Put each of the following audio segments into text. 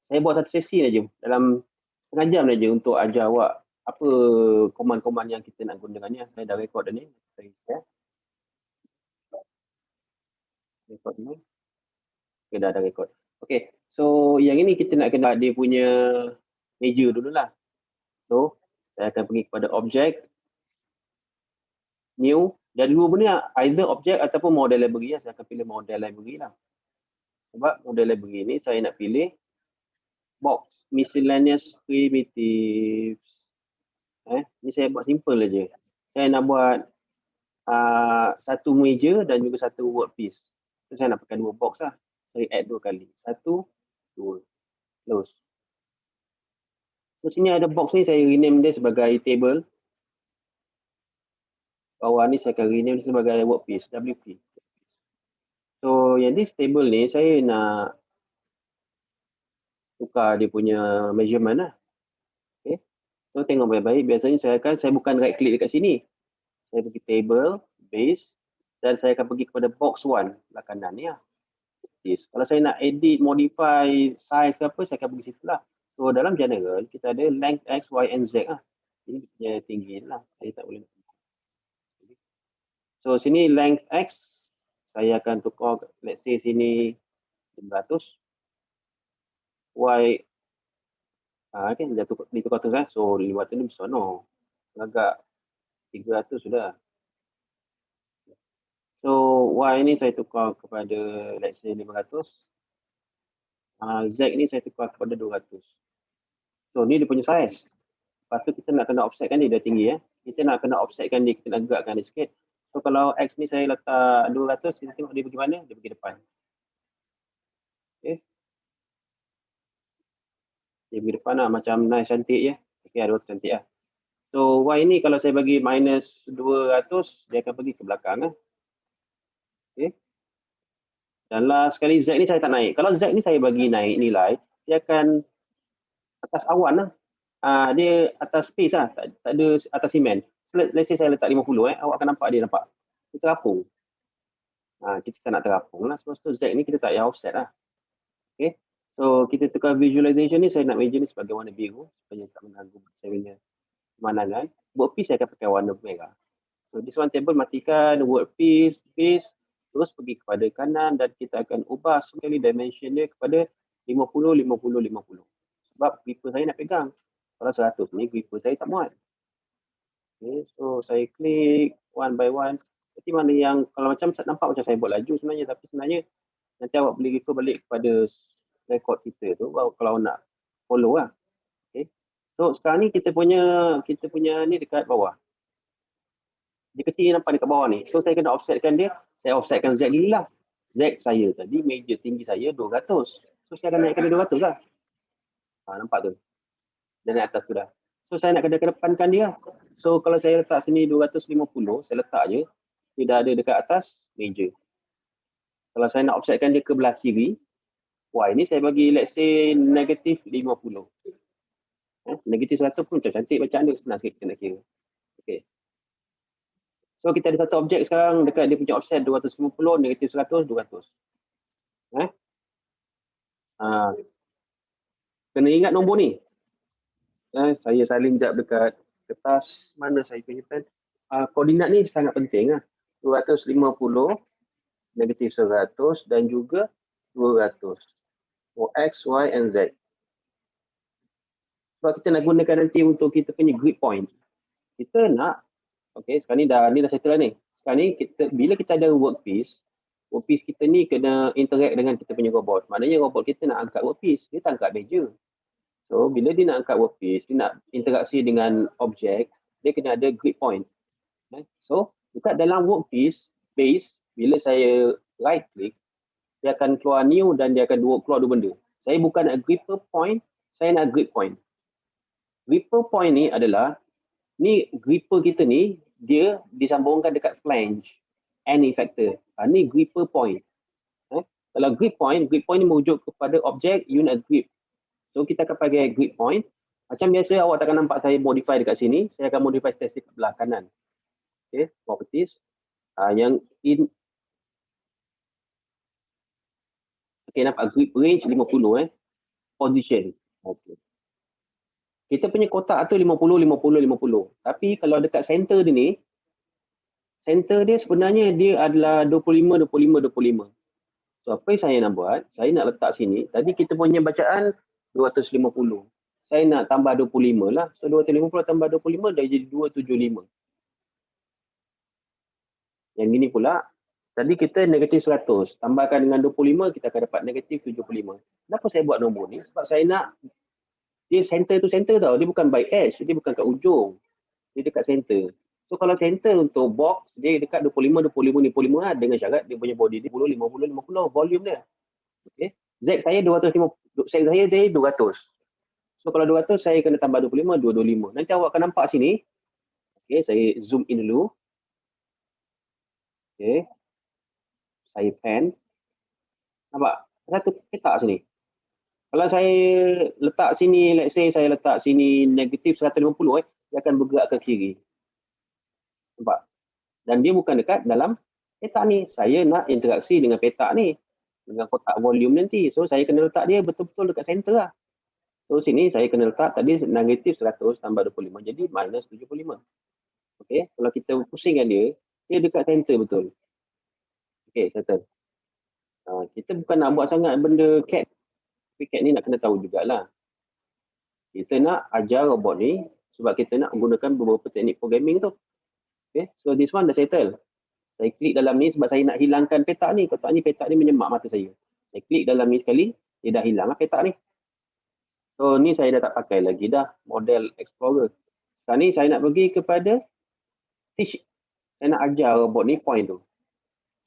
Saya buat satu sesi aja dalam setengah jam saja untuk ajar awak apa command-command yang kita nak gunakan ni. Saya dah record dah ni. Saya share. Record dulu. Okay, dah record. Okay, so yang ini kita nak kena dia punya meja dululah. So, saya akan pergi kepada object, new, dan dua benda, either object ataupun model library. Saya akan pilih model library lah. Sebab model library ni saya nak pilih box miscellaneous primitives. Ni saya buat simple aja. Saya nak buat satu meja dan juga satu workpiece. So, saya nak pakai dua box lah. Saya add dua kali. Satu, dua. Close. So, sini ada box ni, saya rename dia sebagai table. Bawah ni saya akan rename dia sebagai workpiece, WP. So, yang this table ni, saya nak tukar dia punya measurement lah. Okay. So, tengok baik-baik. Biasanya saya bukan right click dekat sini. Saya pergi table, base, dan saya akan pergi kepada box 1 belah kanan ni lah. Kalau saya nak edit, modify size ke apa, saya akan pergi situ lah. So dalam general, kita ada length X, Y, and Z lah. Ini punya tinggi lah. Saya tak boleh. So sini length X, saya akan tukar, let's say sini 500. Y, kan dia ditukar terus kan. So 500 ni besar no. Agak 300 sudah. So Y ni saya tukar kepada let's say 500. Z ni saya tukar kepada 200. So ni dia punya size. Lepas tu kita nak kena offsetkan dia dah tinggi ya. Kita nak kena offsetkan dia, kita nak gerakkan dia sikit. So kalau X ni saya letak 200, kita tengok dia pergi mana? Dia pergi depan. Okay. Dia pergi depan lah, macam nice cantik je. Okay, ada cantik lah. So Y ni kalau saya bagi minus 200, dia akan pergi ke belakang lah. Okay. Dan last sekali Z ni saya tak naik. Kalau Z ni saya bagi naik nilai, dia akan atas awan lah. Dia atas space lah, tak ada atas simen. So, let's say saya letak 50, awak akan nampak dia nampak. Dia terapung. Kita tak nak terapung lah. Sebab tu Z ni kita tak payah offset lah. Okay. So kita tukar visualization ni, saya nak meja ni sebagai warna biru. Supaya tak mengganggu saya punya pemandangan. Workpiece saya akan pakai warna merah. So this one table matikan, workpiece, piece. Terus pergi kepada kanan dan kita akan ubah sekali dimension dia kepada 50, 50, 50. Sebab gripper saya nak pegang. Kalau 100 ni gripper saya tak muat. Okay, so saya klik one by one. Jadi mana yang kalau macam nampak macam saya buat laju sebenarnya, tapi sebenarnya nanti awak boleh refer balik kepada rekod kita tu kalau nak follow lah. Okay. So sekarang ni kita punya ni dekat bawah. Dia kecil nampak dekat bawah ni. So saya kena offsetkan dia. Saya offsetkan Z dulu lah. Z saya tadi meja tinggi saya 200. So saya akan naikkan dia 200 lah. Nampak tu. Dan naik atas tu dah. So saya nak kena kedepankan dia. So kalau saya letak sini 250, saya letak je. Dia dah ada dekat atas meja. Kalau saya nak offsetkan dia ke belah kiri, Y ni saya bagi let's say negatif 50. Negatif 100 pun macam cantik macam anda sebenarnya sikit kita nak kira. Okay. So kita ada satu objek sekarang dekat dia punya offset 250, negatif 100, 200. Kena ingat nombor ni. Saya salin jap dekat kertas. Mana saya punya pen? Koordinat ni sangat penting. 250, negatif 100 dan juga 200. For X, Y, and Z. Sebab kita nak gunakan nanti untuk kita punya grid point. Kita nak, okay, sekarang ni dah settle lah ni. Sekarang ni bila kita ada workpiece kita ni kena interact dengan kita punya robot. Maknanya robot kita nak angkat workpiece, dia tak angkat meja. So bila dia nak angkat workpiece, dia nak interaksi dengan objek, dia kena ada grid point. So dekat dalam workpiece base, bila saya right click, dia akan keluar new dan dia akan keluar dua benda. Saya bukan nak gripper point, saya nak grid point. Gripper point ni adalah, ni gripper kita ni, dia disambungkan dekat flange and effector. Ni gripper point. Kalau grip point ni merujuk kepada objek unit grip. So kita akan pakai grip point. Macam biasa awak takkan nampak saya modify dekat sini. Saya akan modify statistik belah kanan. Okay, properties. Yang in. Okay, nampak grip range 50. position. Okay. Kita punya kotak tu 50, 50, 50. Tapi kalau dekat center dia ni, center dia sebenarnya dia adalah 25, 25, 25. So apa yang saya nak buat, saya nak letak sini. Tadi kita punya bacaan 250. Saya nak tambah 25 lah. So 250 tambah 25 dah jadi 275. Yang gini pula, tadi kita negatif 100. Tambahkan dengan 25, kita akan dapat negatif 75. Kenapa saya buat nombor ni? Sebab saya nak dia center to center tau. Dia bukan by edge. Dia bukan kat ujung. Dia dekat center. So kalau center untuk box, dia dekat 25, 25, 25 lah. Dengan syarat dia punya body dia 50, 50, 50 volume dia. Okay. Z saya 250. Z saya 200. So kalau 200, saya kena tambah 25, 225. Nanti awak akan nampak sini. Okay, saya zoom in dulu. Okay. Saya pen. Nampak? Satu petak sini. Kalau saya letak sini, let's say saya letak sini negatif 150, dia akan bergerak ke kiri. Nampak? Dan dia bukan dekat dalam petak ni. Saya nak interaksi dengan petak ni. Dengan kotak volume nanti. So saya kena letak dia betul-betul dekat center lah. So sini saya kena letak tadi negatif 100 tambah 25. Jadi minus 75. Okay. Kalau kita pusingkan dia dekat center betul. Okay, settle. Kita bukan nak buat sangat benda CAD. Tapi CAD ni nak kena tahu jugalah. Kita nak ajar robot ni sebab kita nak menggunakan beberapa teknik programming tu. Okay. So this one dah settle. Saya klik dalam ni sebab saya nak hilangkan petak ni. Petak ni menyemak mata saya. Saya klik dalam ni sekali, dia dah hilang lah petak ni. So ni saya dah tak pakai lagi dah model Explorer. Sekarang ni saya nak pergi kepada teach. Saya nak ajar robot ni point tu.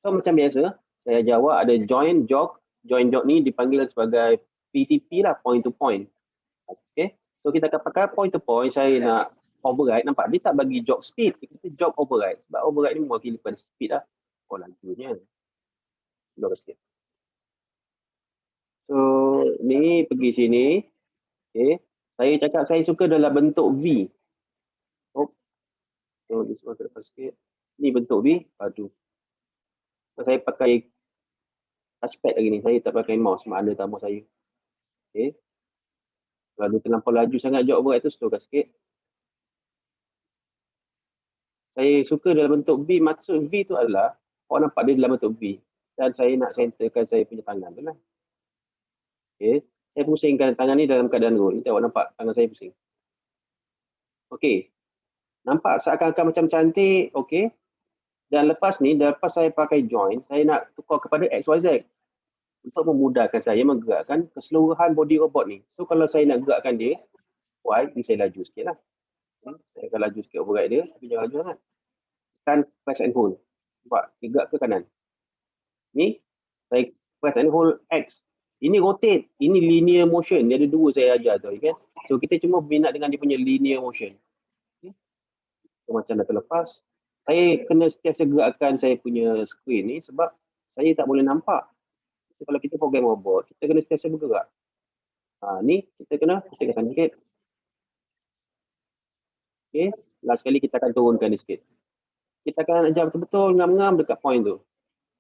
So macam biasa, saya ajar awak ada join jog. Join jog ni dipanggil sebagai PTP lah, point to point. Okay. So kita akan pakai point to point. Saya nak override, nampak dia tak bagi jog speed, kita jog override. Sebab override ni mewakili pada speed lah. Oh lajunya. Slow sikit. So ni pergi sini. Okay. Saya cakap saya suka dalam bentuk V. Oh. So this one ke depan sikit. Ni bentuk V. Aduh. So, saya pakai touchpad lagi ni. Saya tak pakai mouse. Mak ada tamu saya. Okay. Kalau dia terlampau laju sangat jog override tu, slowkan sikit. Saya suka dalam bentuk V. Maksud V tu adalah awak nampak dia dalam bentuk V. Dan saya nak centerkan saya punya tangan tu lah. Okay. Saya pusingkan tangan ni dalam keadaan roll. Nanti awak nampak tangan saya pusing. Okay. Nampak seakan-akan macam cantik. Okay. Dan lepas ni, lepas saya pakai join, saya nak tukar kepada XYZ. Untuk memudahkan saya menggerakkan keseluruhan body robot ni. So kalau saya nak gerakkan dia, Y, ni saya laju sikit lah. Saya akan laju sikit override dia, tapi jangan laju sangat. Kan press and hold. Nampak, dia gerak ke kanan. Ni, saya press and hold X. Ini rotate, ini linear motion. Dia ada dua saya ajar tu. Okay? So kita cuma berminat dengan dia punya linear motion. Okay? So, macam dah terlepas. Saya kena sentiasa gerakkan saya punya screen ni sebab saya tak boleh nampak. So, kalau kita program robot, kita kena sentiasa bergerak. Ni kita kena pusingkan sikit. Okay, last sekali kita akan turunkan ni sikit. Kita akan ajar betul-betul ngam-ngam dekat point tu.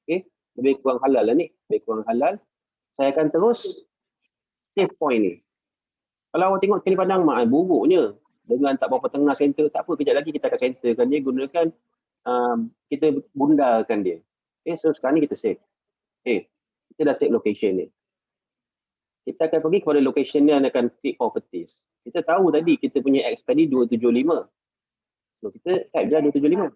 Okay, lebih kurang halal lah ni. Lebih kurang halal. Saya akan terus save point ni. Kalau awak tengok sekali pandang, buruknya. Dengan tak berapa tengah center, tak apa, kejap lagi kita akan centerkan dia, gunakan, kita bundarkan dia. Okay, so sekarang ni kita save. Okay, kita dah save location ni. Kita akan pergi kepada location ni dan akan klik properties. Kita tahu tadi kita punya X tadi 275. So kita type je 275.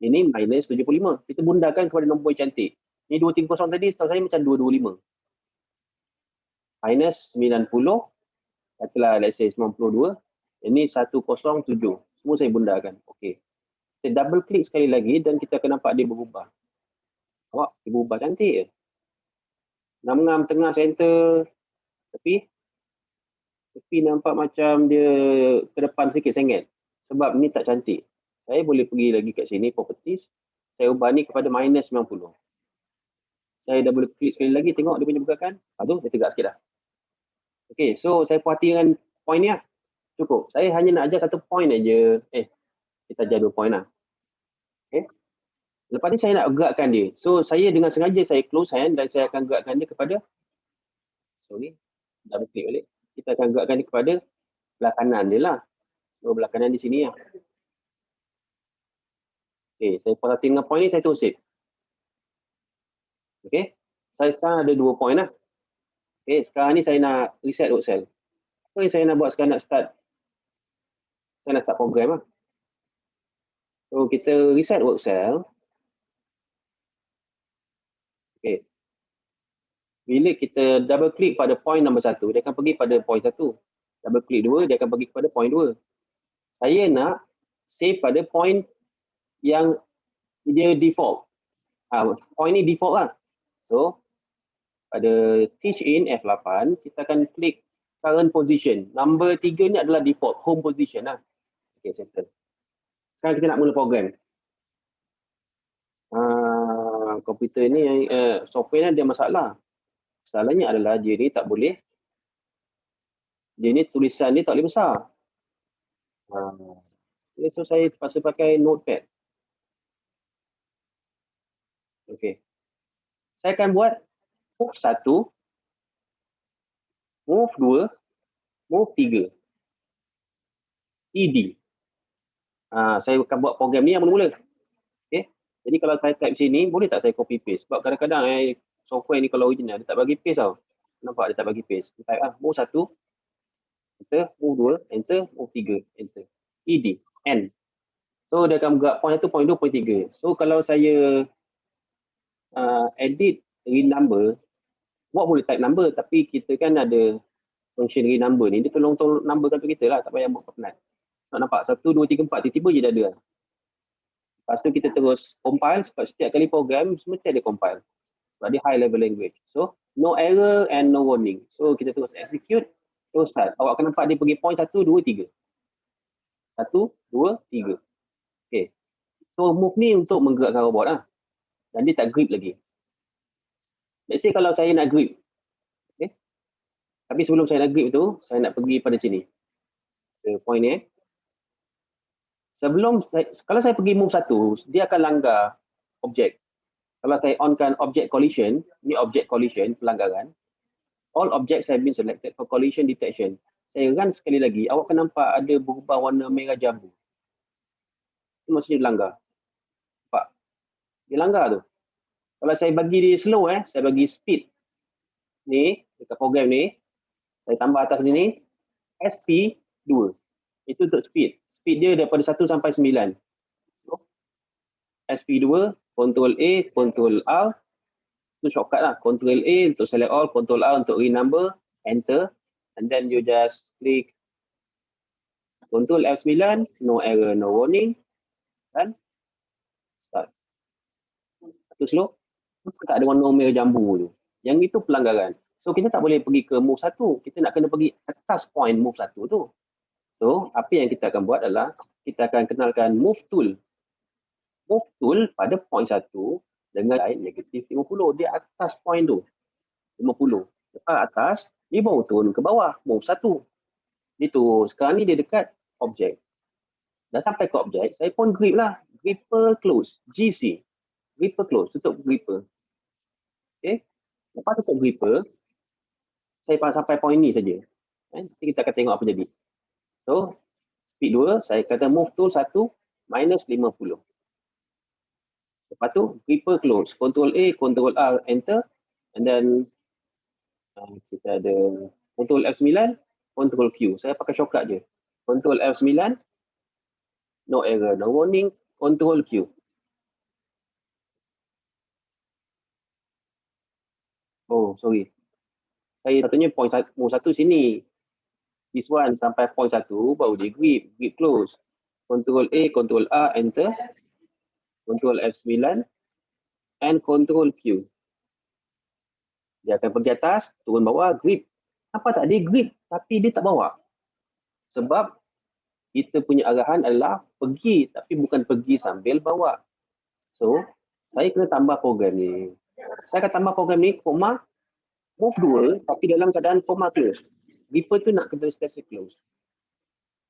Ini minus 75. Kita bundarkan kepada nombor yang cantik. Ini 230 tadi, tahu saya macam 225. Minus 90. Katalah let's say 92. Ini 107. Semua saya bundarkan. Okey. Kita double klik sekali lagi dan kita akan nampak dia berubah. Awak, dia berubah cantik je. Ngam-ngam tengah center. Tapi nampak macam dia ke depan sikit sengit. Sebab ni tak cantik. Saya boleh pergi lagi kat sini, properties. Saya ubah ni kepada minus 90. Saya dah boleh klik sekali lagi, tengok dia punya pergerakan. Tu saya tegak sikit dah. Okay, so saya puas hati dengan point ni lah. Cukup. Saya hanya nak ajar satu point aja. Kita ajar 2 point lah. Okay. Lepas ni saya nak gerakkan dia. So saya dengan sengaja saya close hand dan saya akan gerakkan dia kepada, sorry, Double klik balik. Kita akan gerakkan dia kepada belah kanan dia lah. So, belah kanan di sini lah. Okay, saya puas hati dengan point ni, saya terus save. Okay, saya sekarang ada 2 point lah. Okay, sekarang ni saya nak reset work cell. Apa yang saya nak buat sekarang, nak start program lah. So, kita reset work cell. Okay. Bila kita double klik pada point nombor 1, dia akan pergi pada point 1. Double klik 2, dia akan pergi kepada point 2. Saya nak save pada point yang dia default. Point ni default lah. So, pada teach in F8, kita akan klik current position. Number 3 ni adalah default, home position lah. Okay, settle. Sekarang kita nak mula program. Komputer ni, software ni ada masalah. Masalahnya adalah dia ni tak boleh, dia ni tulisan dia tak boleh besar. So saya terpaksa pakai notepad. Okay. Saya akan buat move 1, move 2, move 3. ED. Saya akan buat program ni yang mula-mula. Okay. Jadi kalau saya type sini, boleh tak saya copy paste? Sebab kadang-kadang software ni kalau original, dia tak bagi paste tau. Nampak dia tak bagi paste. Type move 1, enter, move 2, enter, move 3, enter. ED, N. So dia akan gerak point 1, point 2, point 3. So kalau saya edit read number, buat boleh type number, tapi kita kan ada function read number ni, dia tolong numberkan untuk kita lah, tak payah buat penat. Nampak 1, 2, 3, 4, tiba-tiba je dah ada. Lepas tu kita terus compile, sebab setiap kali program mesti ada compile. Sebab dia high level language. So no error and no warning. So kita terus execute, terus start. Awak akan nampak dia pergi point 1, 2, 3. 1, 2, 3. Okay. So move ni untuk menggerakkan robot lah. Dan dia tak grip lagi. Let's say kalau saya nak grip. Okay. Tapi sebelum saya nak grip tu, saya nak pergi pada sini. Point ni. Kalau saya pergi move 1, dia akan langgar objek. Kalau saya onkan object collision, ni object collision, pelanggaran. All objects have been selected for collision detection. Saya run sekali lagi, awak akan nampak ada berubah warna merah jambu. Itu maksudnya dia langgar. Nampak? Dia langgar tu. Kalau saya bagi dia slow, saya bagi speed. Ni, dekat program ni, saya tambah atas ni, SP2. Itu untuk speed. Speed dia daripada 1 sampai 9. SP2, Ctrl A, Ctrl R. Itu shortcut lah. Ctrl A untuk select all, Ctrl R untuk renumber, enter. And then you just click Ctrl F9, no error, no warning. Dan start. Itu slow. Tak ada warna merah jambu tu. Yang itu pelanggaran. So kita tak boleh pergi ke move 1. Kita nak kena pergi atas point move 1 tu. So apa yang kita akan buat adalah kita akan kenalkan move tool. Move tool pada point 1 dengan negatif 50. Dia atas point tu. 50. Lepas atas, dia baru turun ke bawah. Move 1. Itu. Sekarang ni dia dekat objek. Dah sampai ke objek, saya pun grip lah. Gripper close. GC. Gripper close. Tutup gripper. Okay. Lepas tutup gripper, saya sampai point ni saja. Nanti kita akan tengok apa jadi. So, speed 2, saya kata move tool 1, minus 50. Lepas tu, gripper close. Ctrl A, Ctrl R, enter. And then, kita ada Ctrl F9, Ctrl Q. Saya pakai shortcut je. Ctrl F9, no error, no warning, Ctrl Q. Oh, sorry. Saya satunya point 1 sini. This one sampai point 1, baru dia grip close. Ctrl A, Ctrl R, enter. Ctrl F9, and Ctrl Q. Dia akan pergi atas, turun bawah, grip. Apa tak? Dia grip, tapi dia tak bawa. Sebab kita punya arahan adalah pergi, tapi bukan pergi sambil bawa. So, saya kena tambah program ni. Saya akan tambah program ni, koma, move 2, tapi dalam keadaan koma close. Gripper tu nak kena stay close.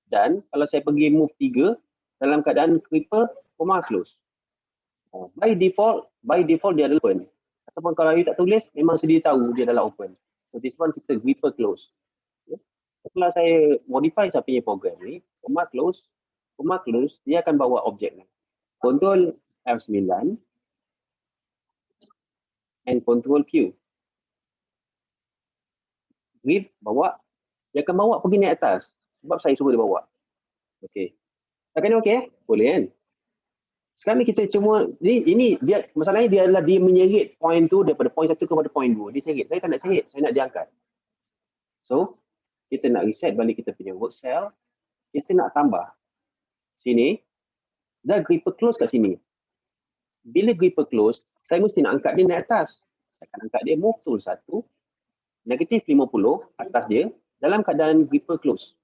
Dan kalau saya pergi move 3, dalam keadaan gripper, koma close. By default dia adalah open. Ataupun kalau you tak tulis, memang sedia tahu dia adalah open. So this one kita gripper close. Okay. Setelah saya modify saya punya program ni, command close, dia akan bawa objek ni. Control F9 and control Q. Grip bawa, dia akan bawa pergi naik atas sebab saya suruh dia bawa. Okey. Takkan ni okey? Boleh kan? Sekarang ni kita cuma ini dia masalahnya dia adalah dia menyerit point tu daripada point 1 kepada point 2. Dia serit. Saya tak nak serit, saya nak diangkat. So, kita nak reset balik kita punya work cell. Kita nak tambah sini dan gripper close kat sini. Bila gripper close, saya mesti nak angkat dia naik atas. Saya akan angkat dia move tool 1, negatif 50 atas dia dalam keadaan gripper close.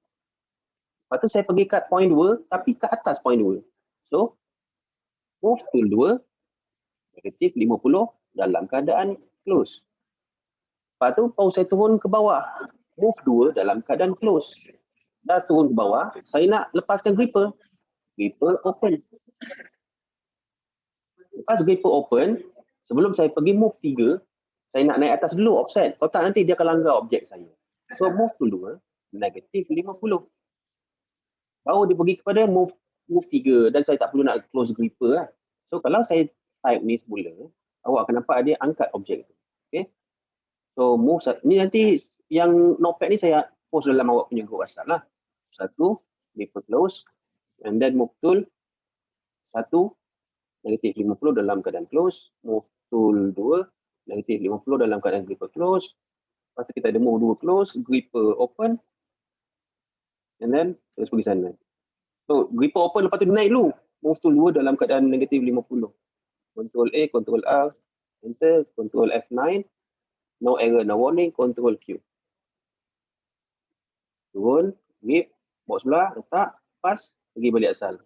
Lepas tu saya pergi kat point 2 tapi kat atas point 2. So, move tool 2, negatif 50 dalam keadaan close. Lepas tu baru saya turun ke bawah. Move 2 dalam keadaan close. Dah turun ke bawah, saya nak lepaskan gripper. Gripper open. Lepas gripper open, sebelum saya pergi move 3, saya nak naik atas dulu offset. Kalau tak nanti dia akan langgar objek saya. So move tool 2, negatif 50. Baru dia pergi kepada move 3 dan saya tak perlu nak close gripper lah. So kalau saya type ni semula, awak akan nampak dia angkat objek tu. Okay. So move ni nanti yang notepad ni saya post dalam awak punya group WhatsApp lah. 1, gripper close and then move tool 1, negatif 50 dalam keadaan close, move tool 2, negatif 50 dalam keadaan gripper close. Lepas tu kita ada move 2 close, gripper open and then terus pergi sana. So gripper open lepas tu naik dulu, move tool 2 dalam keadaan negatif 50. Control A, Control R, enter, Control F9, no error, no warning, Control Q. Turun, grip, bawa sebelah, letak, pas, pergi balik asal.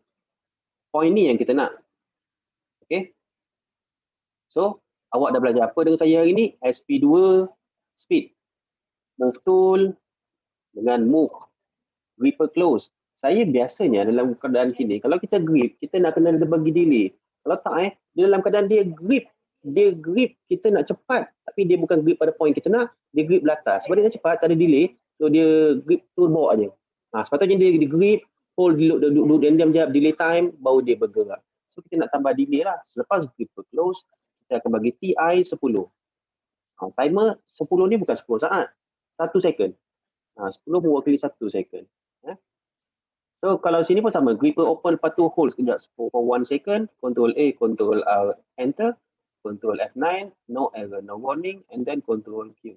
Point ni yang kita nak. Okay. So, awak dah belajar apa dengan saya hari ni? SP2, speed. Move tool, dengan move. Gripper close. Saya biasanya dalam keadaan sini, kalau kita grip, kita nak kena bagi delay. Kalau tak, dia dalam keadaan dia grip, kita nak cepat, tapi dia bukan grip pada point kita nak, dia grip belakang. Sebab dia nak cepat, tak ada delay, so dia grip tu bawa aje. Sepatutnya dia grip, hold duduk diam-diam, delay time, baru dia bergerak. So kita nak tambah delay lah. Selepas gripper close, kita akan bagi TI 10. Timer 10 ni bukan 10 saat, 1 second. 10 mewakili 1 second. So kalau sini pun sama, gripper open lepas tu hold sekejap for 1 second, Control A, Control R, enter, Control F9, no error, no warning, and then Control Q.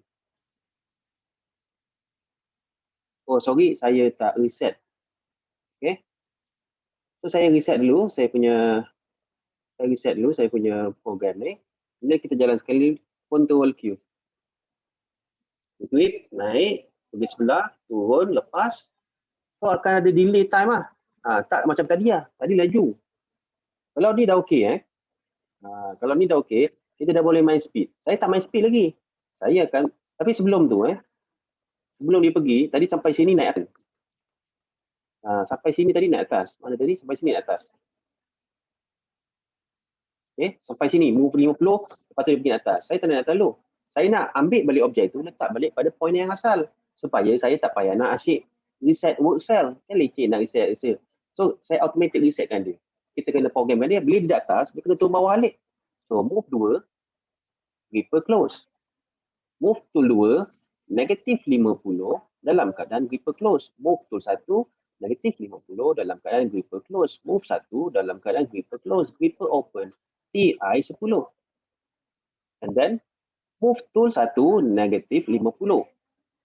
Oh sorry, saya tak reset. Okay. So saya reset dulu, saya reset punya program ni. Bila kita jalan sekali, Control Q. Grip, naik, pergi sebelah, turun, lepas. So akan ada delay time lah. Tak macam tadi lah. Tadi laju. Kalau ni dah okey kalau ni dah okey, kita dah boleh main speed. Saya tak main speed lagi. Saya akan, tapi sebelum tu sebelum dia pergi, tadi sampai sini naik atas. Sampai sini tadi naik atas. Mana tadi? Sampai sini naik atas. Okay, sampai sini move 50, lepas tu dia pergi naik atas. Saya tak nak naik atas dulu. Saya nak ambil balik objek tu, letak balik pada point yang asal. Supaya saya tak payah nak asyik reset work cell. Kan leceh nak reset. So, saya automatic resetkan dia. Kita kena programkan dia. Bila dia di atas, dia kena turun bawah balik. So, move 2, gripper close. Move tool 2, negatif 50 dalam keadaan gripper close. Move tool 1, negatif 50 dalam keadaan gripper close. Move 1 dalam keadaan gripper close. Gripper open. TI 10. And then, move tool 1, negatif 50.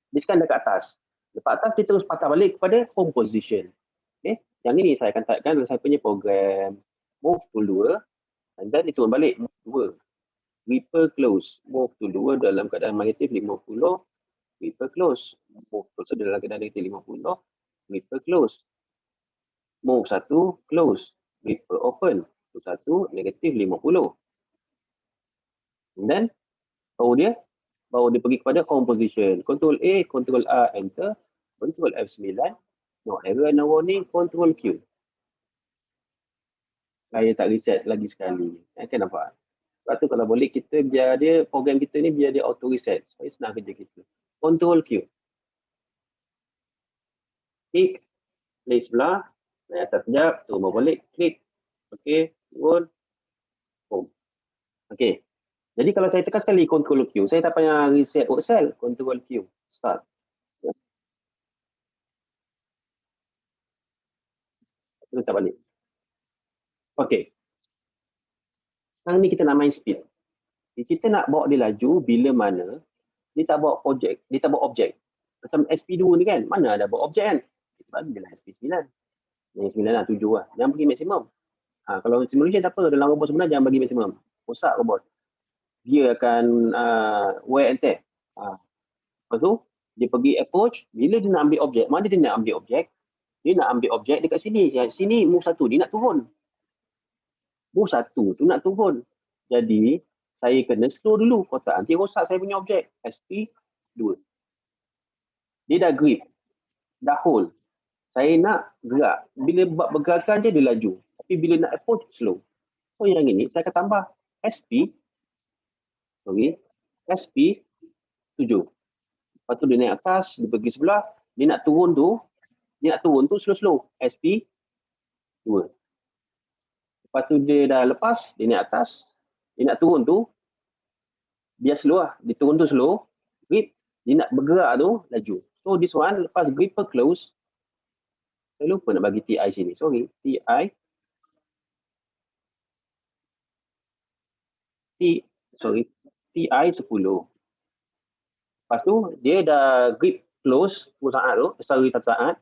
Diskan dekat atas. Lepas atas, kita terus patah balik kepada home position. Okay. Yang ini saya akan typekan dalam saya punya program. Move tool 2. And then, dia turun balik. Move 2. Gripper close. Move tool 2 dalam keadaan negatif 50. Gripper close. Move tool 1 dalam keadaan negatif 50. Gripper close. Move 1, close. Gripper open. Tool 1, negatif 50. And then, baru dia pergi kepada home position. Control A, Control R, enter. Control F9. No error, no warning. Control Q. Saya tak reset lagi sekali. Kan nampak? Sebab tu kalau boleh kita biar dia, program kita ni biar dia auto reset. Supaya senang kerja kita. Control Q. Klik, klik sebelah, naik atas sekejap, turun balik, klik. Okey, turun, home. Okey. Jadi kalau saya tekan sekali Control Q, saya tak payah reset workcell, Control Q, start. Letak balik. Okey. Sekarang ni kita nak main speed. Kita nak bawa dia laju bila mana dia tak bawa objek, dia tak bawa objek. Macam SP2 ni kan, mana ada bawa objek kan? Kita bagi dia lah SP9. Yang 9 lah, 7 lah. Jangan bagi maksimum. Kalau simulation tak apa, dalam robot sebenar jangan bagi maksimum. Rosak robot. Dia akan wear and tear. Lepas tu, dia pergi approach, bila dia nak ambil objek, mana dia nak ambil objek? Dia nak ambil objek dekat sini. Yang sini move 1, dia nak turun. Move 1 tu nak turun. Jadi, saya kena slow dulu. Kotak nanti rosak saya punya objek. SP2. Dia dah grip. Dah hold. Saya nak gerak. Bila buat pergerakan je, dia laju. Tapi bila nak approach, slow. So, yang ini saya akan tambah SP7. Lepas tu dia naik atas, dia pergi sebelah. Dia nak turun tu slow-slow. SP2. Lepas tu dia dah lepas, dia naik atas. Dia nak turun tu, biar slow lah. Dia turun tu slow, grip. Dia nak bergerak tu, laju. So this one, lepas gripper close, saya lupa nak bagi TI sini. Sorry, TI 10. Lepas tu, dia dah grip close 10 saat tu, sorry 1 saat.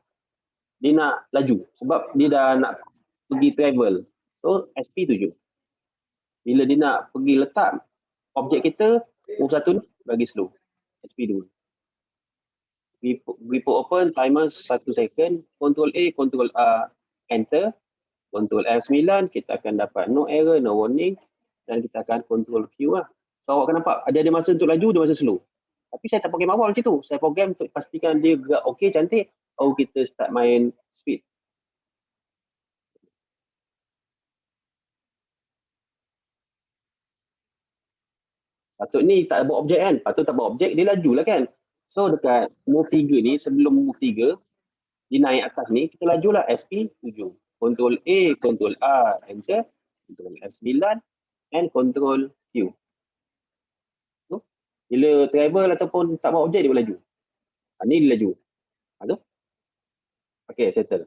Dia nak laju sebab dia dah nak pergi travel. So SP7. Bila dia nak pergi letak objek kita, move 1 ni bagi slow. SP2. Gripper open, timer 1 second, Control A, Control A, enter. Control F9, kita akan dapat no error, no warning. Dan kita akan Control Q lah. So awak akan nampak, ada masa untuk laju, ada masa slow. Tapi saya tak program awal macam tu. Saya program untuk pastikan dia gerak okey, cantik. Baru kita start main speed. Patut ni tak buat objek kan? Patut tak buat objek, dia laju lah kan? So dekat move 3 ni, sebelum move 3, dia naik atas ni, kita lajulah SP7. Control A, Control A, enter. Control F9, and Control Q. So, bila travel ataupun tak buat objek, dia laju. Ni dia laju. Tu. Okay, settle.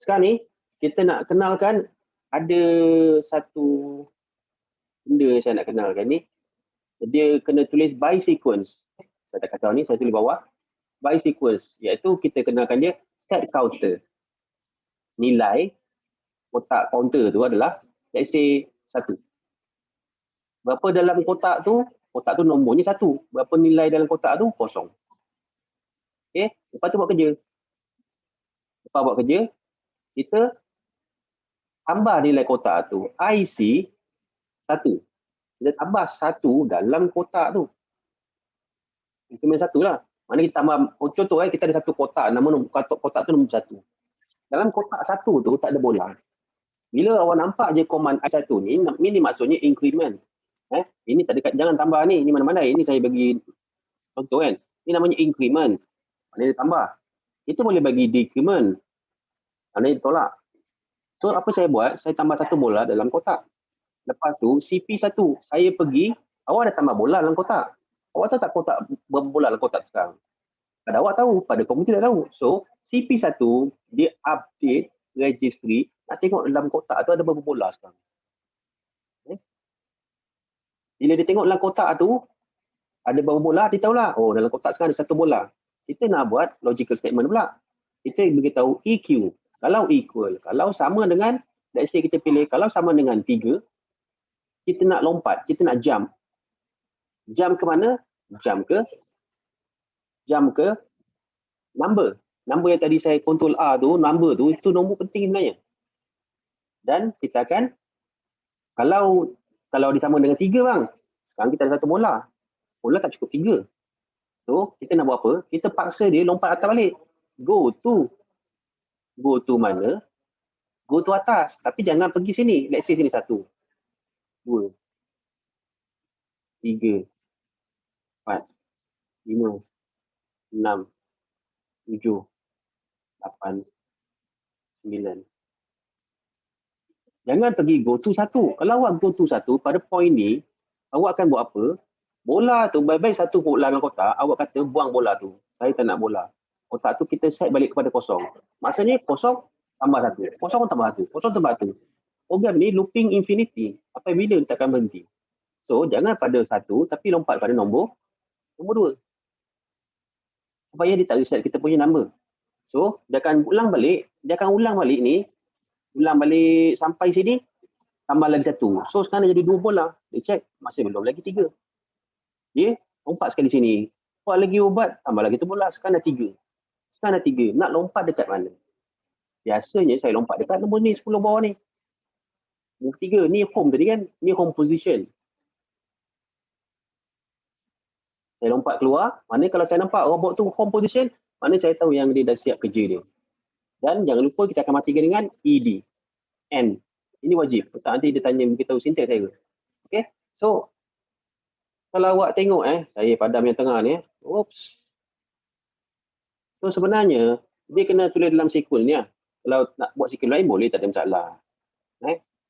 Sekarang ni, kita nak kenalkan ada satu benda yang saya nak kenalkan ni. Dia kena tulis by sequence. Saya tak kata ni, saya tulis bawah. By sequence, iaitu kita kenalkan dia set counter. Nilai kotak counter tu adalah, let's say, 1. Berapa dalam kotak tu nombornya 1. Berapa nilai dalam kotak tu, 0. Okay, lepas tu buat kerja. Lepas buat kerja, kita tambah nilai kotak tu. IC 1. Kita tambah 1 dalam kotak tu. Increment 1 lah. Mana kita tambah, contoh kita ada satu kotak, nama kotak tu nombor 1. Dalam kotak 1 tu tak ada bola. Bila awak nampak je command I1 ni, ini maksudnya increment. Ini tak dekat, jangan tambah ni, ini mana-mana. Ini saya bagi contoh kan. Ini namanya increment. Mana dia tambah. Kita boleh bagi decrement. Mana dia tolak. So apa saya buat, saya tambah satu bola dalam kotak. Lepas tu CP1, saya pergi, awak dah tambah bola dalam kotak. Awak tahu tak kotak berapa bola dalam kotak sekarang? Pada awak tahu, pada komputer tak tahu. So CP1, dia update registry, nak tengok dalam kotak tu ada berapa bola sekarang. Bila dia tengok dalam kotak tu, ada berapa bola, dia tahulah, oh dalam kotak sekarang ada 1 bola. Kita nak buat logical statement pula. Kita beritahu EQ. Kalau equal, kalau sama dengan, let's say kita pilih, kalau sama dengan 3, kita nak lompat, kita nak jump. Jump ke mana? Jump ke number. Number yang tadi saya control A tu, number tu, itu nombor penting sebenarnya. Dan kita akan, kalau disama dengan 3 bang, sekarang kita ada 1 bola. Bola tak cukup 3. So, kita nak buat apa? Kita paksa dia lompat atas balik. Go to mana? Go to atas. Tapi jangan pergi sini. Let's say sini 1, 2, 3, 4, 5, 6, 7, 8, 9. Jangan pergi go to 1. Kalau awak go to 1, pada point ni, awak akan buat apa? Bola tu, baik-baik satu bola dalam kotak, awak kata buang bola tu. Saya tak nak bola. Kotak tu kita set balik kepada kosong. Maksudnya kosong tambah 1. Kosong tambah 1. Kosong tambah 1. Program ni looping infinity. Sampai bila kita akan berhenti? So, jangan pada 1, tapi lompat pada nombor 2. Supaya dia tak reset kita punya number. So, dia akan ulang balik ni, ulang balik sampai sini, tambah lagi 1. So, sekarang jadi 2 bola. Dia check, masih belum lagi 3. Dia lompat sekali sini. Buat lagi ubat, tambah lagi 1 bola. Sekarang dah 3. Nak lompat dekat mana? Biasanya saya lompat dekat nombor ni, 10 bawah ni. Nombor 3, ni home tadi kan? Ni home position. Saya lompat keluar, mana kalau saya nampak robot tu home position, mana saya tahu yang dia dah siap kerja dia. Dan jangan lupa kita akan matikan dengan ED. N. Ini wajib. Nanti dia tanya beritahu syntax saya. Okay. So, kalau awak tengok saya padam yang tengah ni. Oops. So, sebenarnya, dia kena tulis dalam SQL ni. Kalau nak buat SQL lain, boleh, tak ada masalah.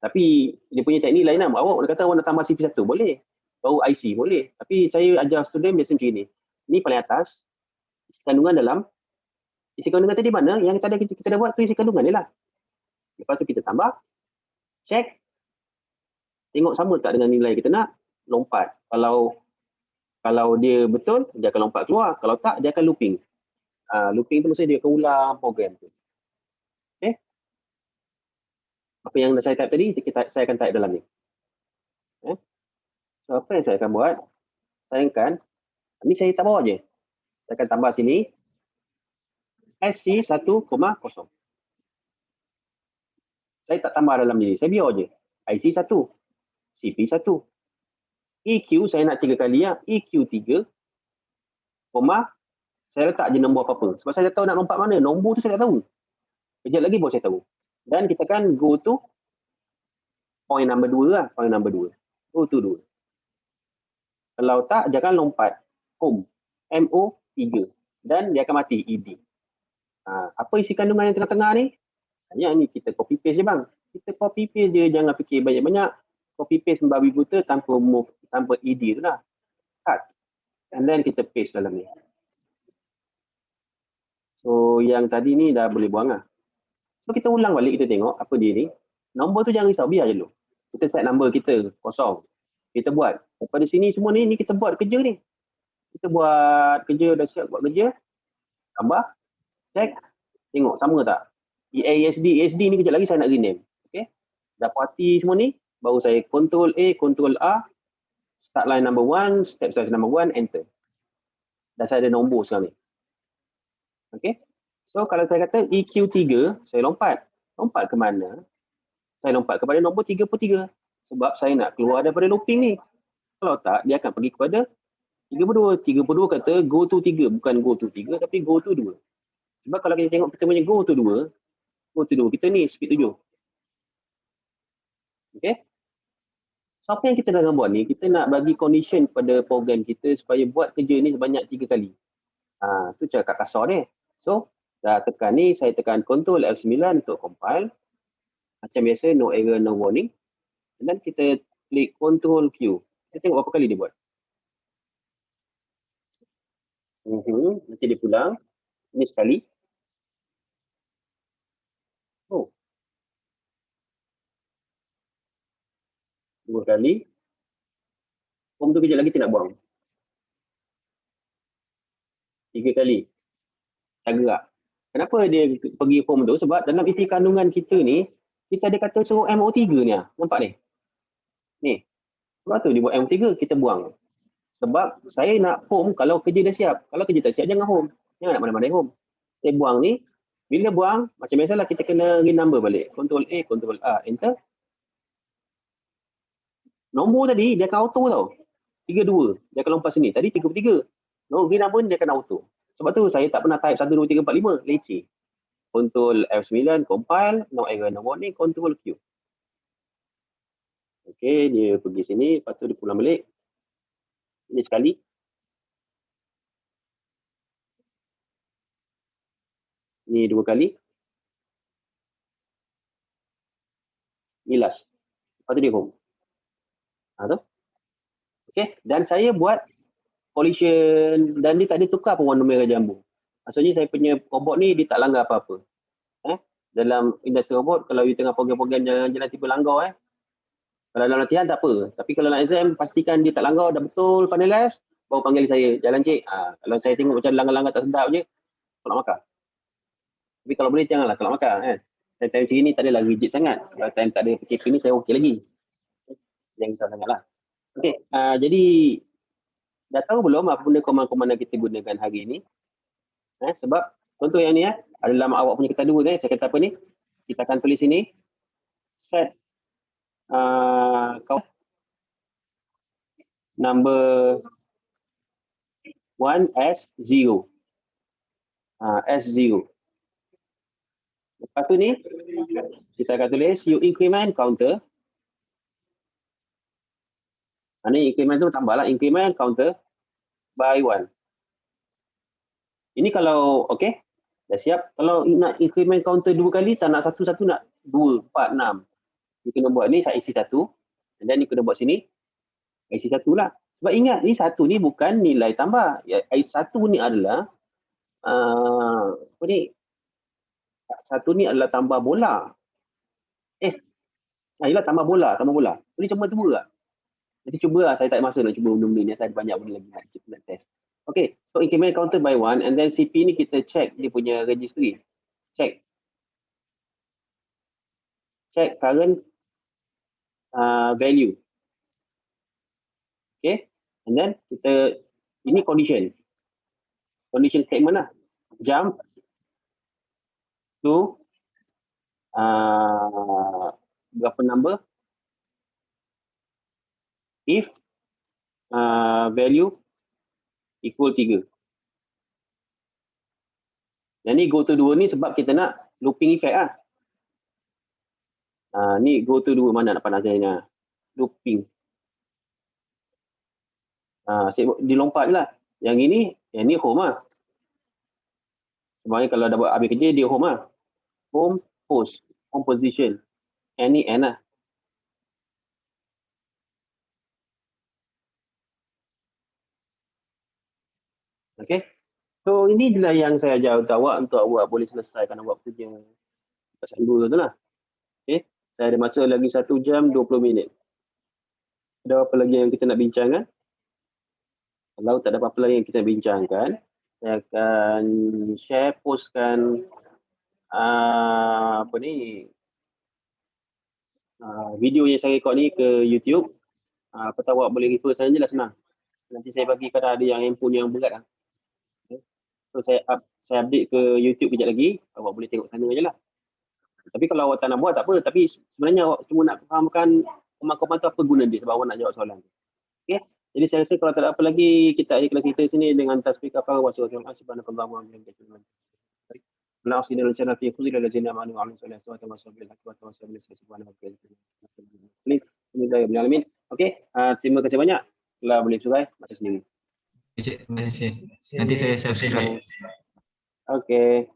Tapi, dia punya teknik lain lah. Awak kata awak nak tambah CP1, boleh. Baru IC, boleh. Tapi, saya ajar student biasa macam ni. Ni paling atas, isi kandungan dalam. Isi kandungan tadi mana? Yang tadi kita dah buat tu isi kandungan ni lah. Lepas tu kita tambah, check, tengok sama tak dengan nilai kita nak, lompat. Kalau dia betul, dia akan lompat keluar. Kalau tak, dia akan looping. Looping tu maksudnya dia akan ulang program tu. Okay? Apa yang saya type tadi, saya akan type dalam ni. So, apa yang saya akan buat? Ni saya tak bawah je. Saya akan tambah sini, SC 1,0. Saya tak tambah dalam ni, saya biar je. IC 1, CP 1. EQ saya nak 3 kali ya. EQ 3, saya letak je nombor apa-apa. Sebab saya tahu nak lompat mana. Nombor tu saya tak tahu. Kejap lagi baru saya tahu. Dan kita kan go to point number 2 lah. Point number 2. Go to 2. Kalau tak, jangan lompat. Home. MO 3. Dan dia akan mati. ED. Apa isi kandungan yang tengah-tengah ni? Hanya ni kita copy paste je bang. Kita copy paste je. Jangan fikir banyak-banyak. Copy paste membabi buta tanpa move, tanpa ED tu lah. Cut. And then kita paste dalam ni. So yang tadi ni dah boleh buang lah. So kita ulang balik, kita tengok apa dia ni. Nombor tu jangan risau, biar je dulu. Kita set number kita kosong. Kita buat. Daripada sini semua ni kita buat kerja ni. Kita buat kerja, dah siap buat kerja. Tambah. Check. Tengok sama tak. ESD ni kejap lagi saya nak rename. Okay. Dah puati semua ni. Baru saya Ctrl A, Ctrl A. Start line number 1, step size number 1, enter. Dah saya ada nombor sekarang ni. Okay. So kalau saya kata EQ 3, saya lompat. Lompat ke mana? Saya lompat kepada nombor 33. Sebab saya nak keluar daripada looping ni. Kalau tak, dia akan pergi kepada 32. 32 kata go to 3. Bukan go to 3, tapi go to 2. Sebab kalau kita tengok kita punya go to 2, kita ni speed 7. Okay. So apa yang kita nak buat ni, kita nak bagi condition pada program kita supaya buat kerja ni sebanyak 3 kali. Tu cakap kasar ni. So, dah tekan ni, saya tekan Ctrl F9 untuk compile. Macam biasa, no error, no warning. Dan kita klik Ctrl Q. Kita tengok berapa kali dia buat. Nanti dia pulang. Ini sekali. Oh. 2 kali. Home tu kejap lagi kita nak buang. 3 kali. Tak gerak. Kenapa dia pergi home tu? Sebab dalam isi kandungan kita ni, kita ada kata suruh MO3 ni. Nampak ni? Ni. Sebab tu dia buat MO3, kita buang. Sebab saya nak home kalau kerja dah siap. Kalau kerja tak siap, jangan home. Jangan nak mana-mana home. Saya buang ni. Bila buang, macam biasalah kita kena renumber balik. Ctrl A, Ctrl A, enter. Nombor tadi, dia akan auto tau. 32. Dia akan lompat sini. Tadi 33. No, renumber dia akan auto. Sebab tu saya tak pernah type 1, 2, 3, 4, 5. Leceh. Ctrl F9, compile. No error, no warning. Ctrl Q. Okay, dia pergi sini. Lepas tu dia pulang balik. Ini sekali. Ni 2 kali. Ni last. Lepas tu dia home. Tu. Okay. Dan saya buat collision dan dia tak ada tukar pun warna merah jambu. Maksudnya saya punya robot ni dia tak langgar apa-apa. Dalam industri robot, kalau you tengah program-program jalan tiba langgar kalau dalam latihan tak apa. Tapi kalau dalam exam, pastikan dia tak langgar, dah betul finalize, baru panggil saya, jalan cik. Kalau saya tengok macam langgar-langgar tak sedap je, tolak markah. Tapi kalau boleh janganlah tolak markah. Time ni tak adalah rigid sangat. Kalau time tak ada PKP ni, saya okey lagi. Jangan risau sangatlah. Okey, jadi dah tahu belum apa benda command-command yang kita gunakan hari ini? Sebab contoh yang ni adalah awak punya kita dua saya kata apa ni? Kita akan tulis ini set number 1 as 0. S0. Lepas tu ni kita akan tulis you increment counter. Ni increment tu tambahlah increment counter by 1. Ini kalau okey, dah siap. Kalau nak increment counter 2 kali, tak nak satu-satu, nak 2, 4, 6. You kena buat ni isi 1. Dan then you kena buat sini isi 1 lah. Sebab ingat ni 1 ni bukan nilai tambah. Isi 1 ni adalah apa ni? 1 ni adalah tambah bola. Yelah tambah bola. Jadi cuma 2 lah. Nanti cuba lah, saya tak ada masa nak cuba benda ni. Saya ada banyak benda lagi nak test. Okay, so increment counter by 1 and then CP ni kita check dia punya registry. Check current value. Okay, and then kita, ini condition statement lah. Jump to berapa number if value equal 3. Dan ni go to 2 ni sebab kita nak looping effect lah. Ni go to 2 mana nak pandang saya ni. Looping. Saya dilompat je lah. Yang ni home lah. Sebenarnya kalau dah buat habis kerja, dia home lah. Home, post, home position. Ni end lah. Okay. So ini adalah yang saya ajar untuk awak boleh selesaikan awak kerja pasal 2 tu lah. Okay. Saya ada masa lagi 1 jam 20 minit. Ada apa lagi yang kita nak bincangkan? Kalau tak ada apa-apa lagi yang kita bincangkan, saya akan share, postkan video yang saya rekod ni ke YouTube. Apa tahu awak boleh refer saya je lah, senang. Nanti saya bagi kadang ada yang handphone yang berat lah. Okay. So saya update ke YouTube kejap lagi, awak boleh tengok sana je lah. Tapi kalau awak tak nak buat tak apa, tapi sebenarnya awak cuma nak fahamkan command-command tu apa guna dia sebab awak nak jawab soalan. Okay. Jadi saya rasa kalau tak ada apa lagi, kita akhir kelas kita sini dengan tasbih kafar wa subhanallahi wa bihamdihi. La ilaha illallah wa la ilaha illallah. Okey, terima kasih banyak. Kalau boleh surai, masa sendiri. Terima kasih. Nanti saya subscribe. Okey.